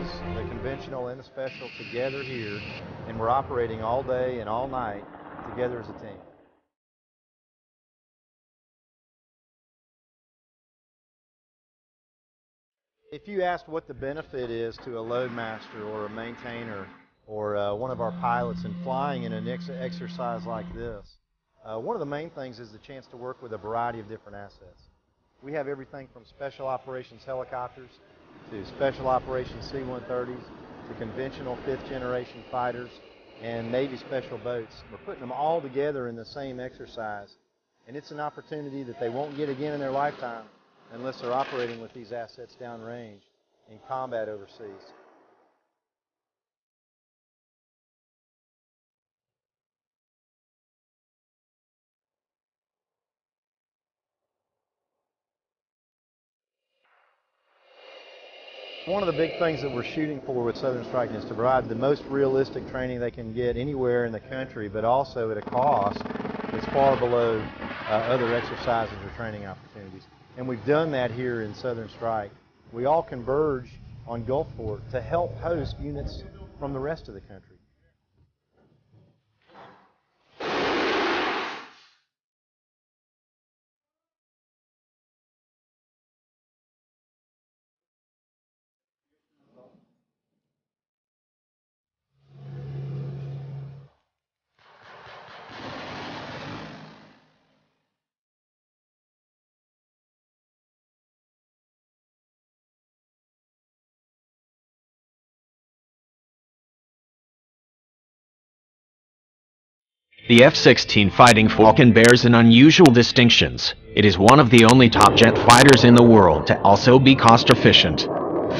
forces, the conventional and the special, together here, and we're operating all day and all night together as a team. If you asked what the benefit is to a loadmaster or a maintainer or one of our pilots in flying in an exercise like this, one of the main things is the chance to work with a variety of different assets. We have everything from special operations helicopters to special operations C-130s to conventional fifth-generation fighters and Navy special boats. We're putting them all together in the same exercise, and it's an opportunity that they won't get again in their lifetime unless they're operating with these assets downrange in combat overseas. One of the big things that we're shooting for with Southern Striking is to provide the most realistic training they can get anywhere in the country, but also at a cost that's far below other exercises or training opportunities. And we've done that here in Southern Strike. We all converge on Gulfport to help host units from the rest of the country. The F-16 Fighting Falcon bears an unusual distinctions. It is one of the only top jet fighters in the world to also be cost-efficient.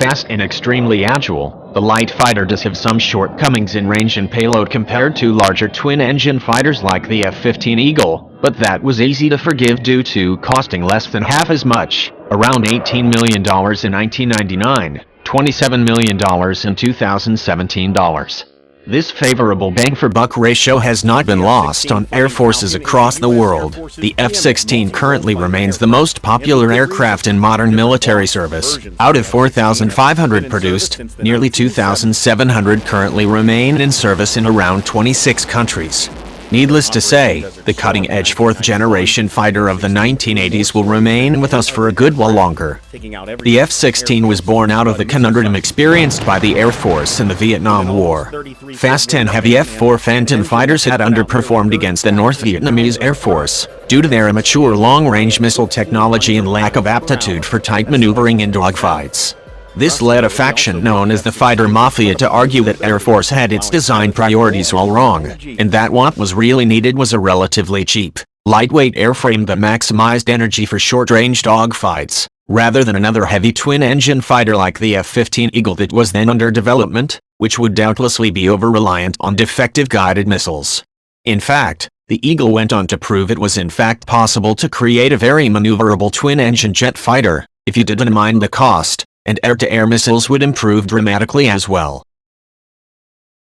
Fast and extremely agile, the light fighter does have some shortcomings in range and payload compared to larger twin-engine fighters like the F-15 Eagle, but that was easy to forgive due to costing less than half as much, around $18 million in 1999, $27 million in 2017 dollars. This favorable bang-for-buck ratio has not been lost on air forces across the world. The F-16 currently remains the most popular aircraft in modern military service. Out of 4,500 produced, nearly 2,700 currently remain in service in around 26 countries. Needless to say, the cutting-edge fourth-generation fighter of the 1980s will remain with us for a good while longer. The F-16 was born out of the conundrum experienced by the Air Force in the Vietnam War. Fast and heavy F-4 Phantom fighters had underperformed against the North Vietnamese Air Force due to their immature long-range missile technology and lack of aptitude for tight maneuvering in dogfights. This led a faction known as the Fighter Mafia to argue that Air Force had its design priorities all wrong, and that what was really needed was a relatively cheap, lightweight airframe that maximized energy for short-range dogfights, rather than another heavy twin-engine fighter like the F-15 Eagle that was then under development, which would doubtlessly be over-reliant on defective guided missiles. In fact, the Eagle went on to prove it was in fact possible to create a very maneuverable twin-engine jet fighter, if you didn't mind the cost, and air-to-air missiles would improve dramatically as well.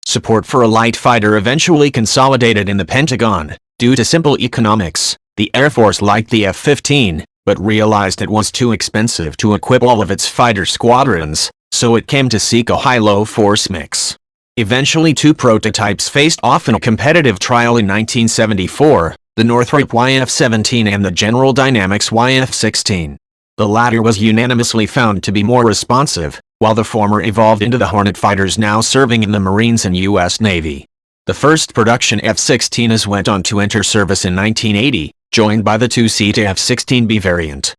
Support for a light fighter eventually consolidated in the Pentagon. Due to simple economics, the Air Force liked the F-15, but realized it was too expensive to equip all of its fighter squadrons, so it came to seek a high-low force mix. Eventually two prototypes faced off in a competitive trial in 1974, the Northrop YF-17 and the General Dynamics YF-16. The latter was unanimously found to be more responsive, while the former evolved into the Hornet fighters now serving in the Marines and U.S. Navy. The first production F-16s went on to enter service in 1980, joined by the two-seat F-16B variant.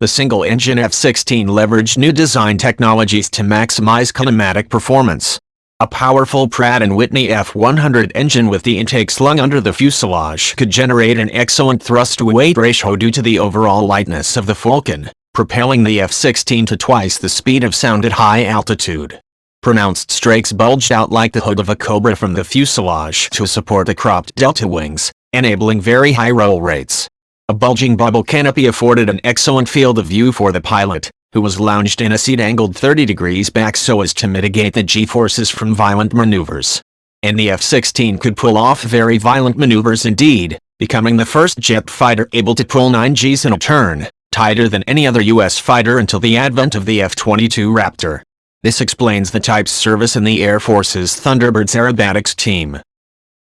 The single-engine F-16 leveraged new design technologies to maximize kinematic performance. A powerful Pratt & Whitney F-100 engine with the intake slung under the fuselage could generate an excellent thrust-to-weight ratio due to the overall lightness of the Falcon, propelling the F-16 to twice the speed of sound at high altitude. Pronounced strakes bulged out like the hood of a Cobra from the fuselage to support the cropped delta wings, enabling very high roll rates. A bulging bubble canopy afforded an excellent field of view for the pilot, who was lounged in a seat angled 30 degrees back so as to mitigate the G-forces from violent maneuvers. And the F-16 could pull off very violent maneuvers indeed, becoming the first jet fighter able to pull 9 Gs in a turn, tighter than any other U.S. fighter until the advent of the F-22 Raptor. This explains the type's service in the Air Force's Thunderbird's aerobatics team.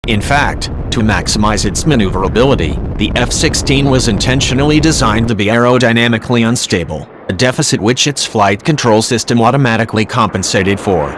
In fact, to maximize its maneuverability, the F-16 was intentionally designed to be aerodynamically unstable, a deficit which its flight control system automatically compensated for.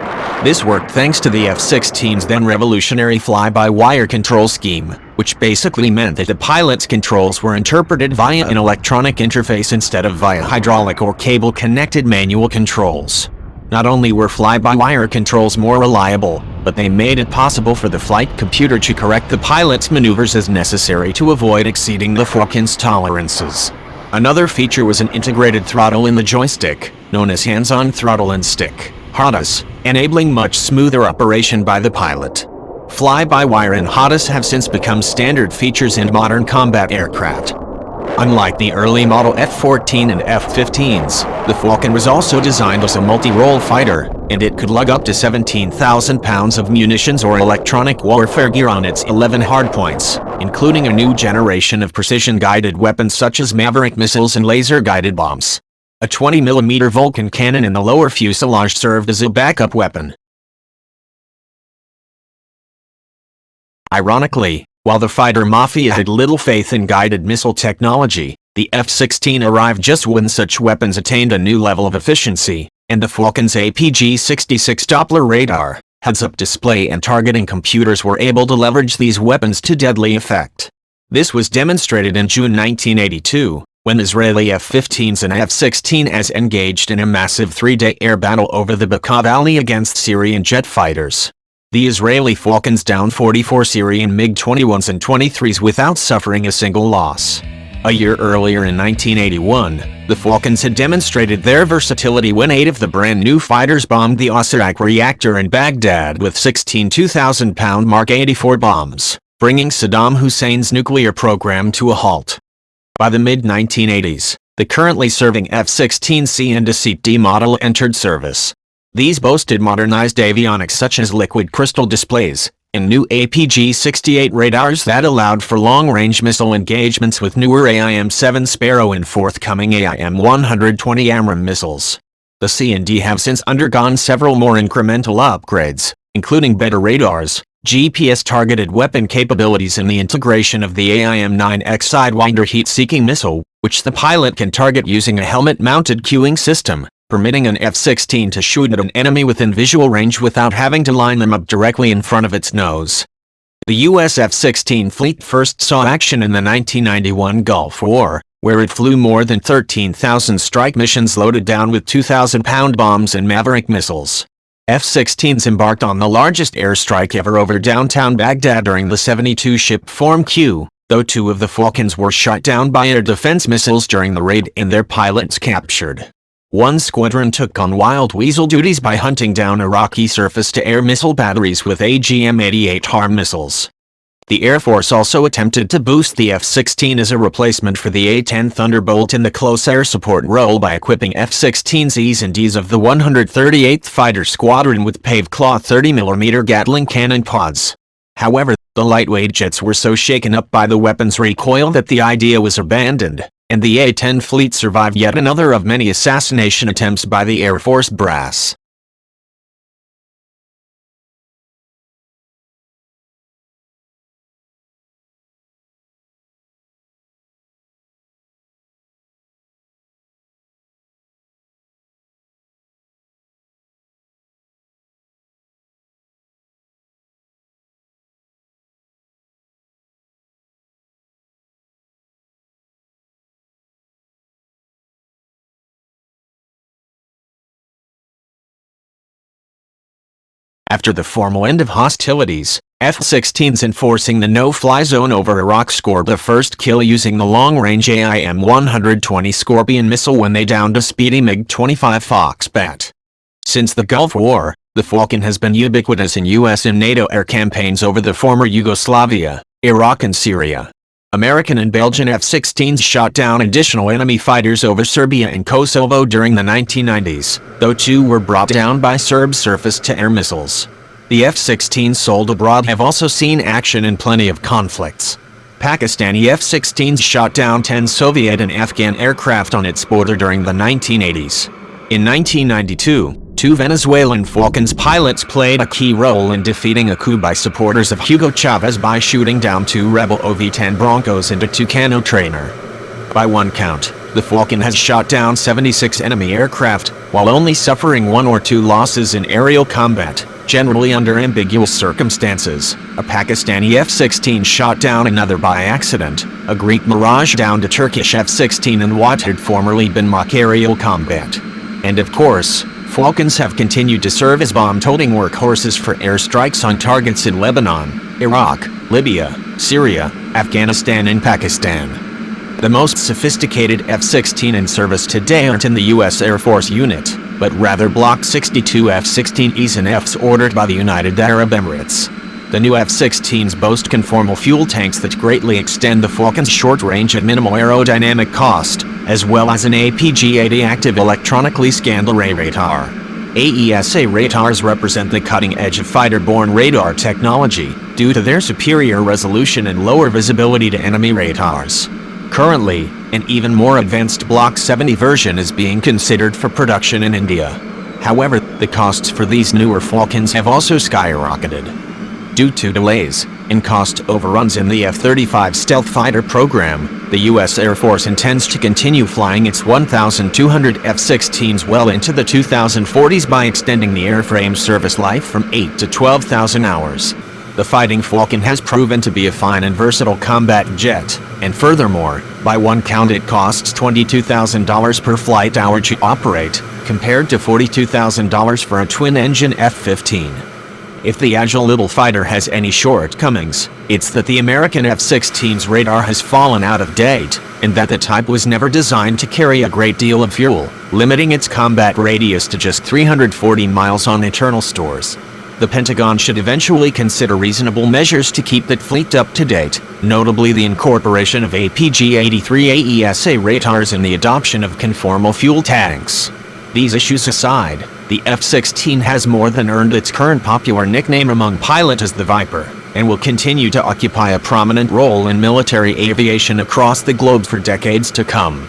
This worked thanks to the F-16's then revolutionary fly-by-wire control scheme, which basically meant that the pilot's controls were interpreted via an electronic interface instead of via hydraulic or cable-connected manual controls. Not only were fly-by-wire controls more reliable, but they made it possible for the flight computer to correct the pilot's maneuvers as necessary to avoid exceeding the Falcon's tolerances. Another feature was an integrated throttle in the joystick, known as hands-on throttle and stick, HOTAS, enabling much smoother operation by the pilot. Fly-by-wire and HOTAS have since become standard features in modern combat aircraft. Unlike the early model F-14 and F-15s, the Falcon was also designed as a multi-role fighter, and it could lug up to 17,000 pounds of munitions or electronic warfare gear on its 11 hardpoints, including a new generation of precision-guided weapons such as Maverick missiles and laser-guided bombs. A 20mm Vulcan cannon in the lower fuselage served as a backup weapon. Ironically, while the Fighter Mafia had little faith in guided missile technology, the F-16 arrived just when such weapons attained a new level of efficiency, and the Falcon's APG-66 Doppler radar, heads-up display and targeting computers were able to leverage these weapons to deadly effect. This was demonstrated in June 1982, when Israeli F-15s and F-16s engaged in a massive three-day air battle over the Bekaa Valley against Syrian jet fighters. The Israeli Falcons downed 44 Syrian MiG-21s and 23s without suffering a single loss. A year earlier in 1981, the Falcons had demonstrated their versatility when 8 of the brand-new fighters bombed the Osirak reactor in Baghdad with 16 2,000-pound Mark 84 bombs, bringing Saddam Hussein's nuclear program to a halt. By the mid-1980s, the currently serving F-16C and a C-D model entered service. These boasted modernized avionics such as liquid crystal displays, and new APG-68 radars that allowed for long-range missile engagements with newer AIM-7 Sparrow and forthcoming AIM-120 AMRAAM missiles. The C&D have since undergone several more incremental upgrades, including better radars, GPS-targeted weapon capabilities and the integration of the AIM-9X Sidewinder heat-seeking missile, which the pilot can target using a helmet-mounted cueing system, permitting an F-16 to shoot at an enemy within visual range without having to line them up directly in front of its nose. The U.S. F-16 fleet first saw action in the 1991 Gulf War, where it flew more than 13,000 strike missions loaded down with 2,000-pound bombs and Maverick missiles. F-16s embarked on the largest airstrike ever over downtown Baghdad during the 72-ship Form Q, though 2 of the Falcons were shot down by air defense missiles during the raid and their pilots captured. One squadron took on wild weasel duties by hunting down Iraqi surface-to-air missile batteries with AGM-88 HARM missiles. The Air Force also attempted to boost the F-16 as a replacement for the A-10 Thunderbolt in the close air support role by equipping F-16Zs and Ds of the 138th Fighter Squadron with Paveclaw 30mm Gatling cannon pods. However, the lightweight jets were so shaken up by the weapon's recoil that the idea was abandoned, and the A-10 fleet survived yet another of many assassination attempts by the Air Force brass. After the formal end of hostilities, F-16s enforcing the no-fly zone over Iraq scored the first kill using the long-range AIM-120 Scorpion missile when they downed a speedy MiG-25 Foxbat. Since the Gulf War, the Falcon has been ubiquitous in U.S. and NATO air campaigns over the former Yugoslavia, Iraq and Syria. American and Belgian F-16s shot down additional enemy fighters over Serbia and Kosovo during the 1990s, though 2 were brought down by Serb surface-to-air missiles. The F-16s sold abroad have also seen action in plenty of conflicts. Pakistani F-16s shot down 10 Soviet and Afghan aircraft on its border during the 1980s. In 1992, Two Venezuelan Falcons pilots played a key role in defeating a coup by supporters of Hugo Chavez by shooting down two rebel OV-10 Broncos and a Tucano trainer. By one count, the Falcon has shot down 76 enemy aircraft, while only suffering 1 or 2 losses in aerial combat, generally under ambiguous circumstances. A Pakistani F-16 shot down another by accident, a Greek Mirage downed a Turkish F-16 in what had formerly been mock aerial combat. And of course, Falcons have continued to serve as bomb-toting workhorses for airstrikes on targets in Lebanon, Iraq, Libya, Syria, Afghanistan and Pakistan. The most sophisticated F-16 in service today aren't in the U.S. Air Force unit, but rather Block 62 F-16Es and Fs ordered by the United Arab Emirates. The new F-16s boast conformal fuel tanks that greatly extend the Falcon's short range at minimal aerodynamic cost, as well as an APG-80 active electronically scanned array radar. AESA radars represent the cutting edge of fighter-borne radar technology, due to their superior resolution and lower visibility to enemy radars. Currently, an even more advanced Block 70 version is being considered for production in India. However, the costs for these newer Falcons have also skyrocketed. Due to delays and cost overruns in the F-35 stealth fighter program, the U.S. Air Force intends to continue flying its 1,200 F-16s well into the 2040s by extending the airframe service life from 8 to 12,000 hours. The Fighting Falcon has proven to be a fine and versatile combat jet, and furthermore, by one count it costs $22,000 per flight hour to operate, compared to $42,000 for a twin-engine F-15. If the agile little fighter has any shortcomings, it's that the American F-16's radar has fallen out of date, and that the type was never designed to carry a great deal of fuel, limiting its combat radius to just 340 miles on internal stores. The Pentagon should eventually consider reasonable measures to keep that fleet up to date, notably the incorporation of APG-83 AESA radars and the adoption of conformal fuel tanks. These issues aside, the F-16 has more than earned its current popular nickname among pilots as the Viper, and will continue to occupy a prominent role in military aviation across the globe for decades to come.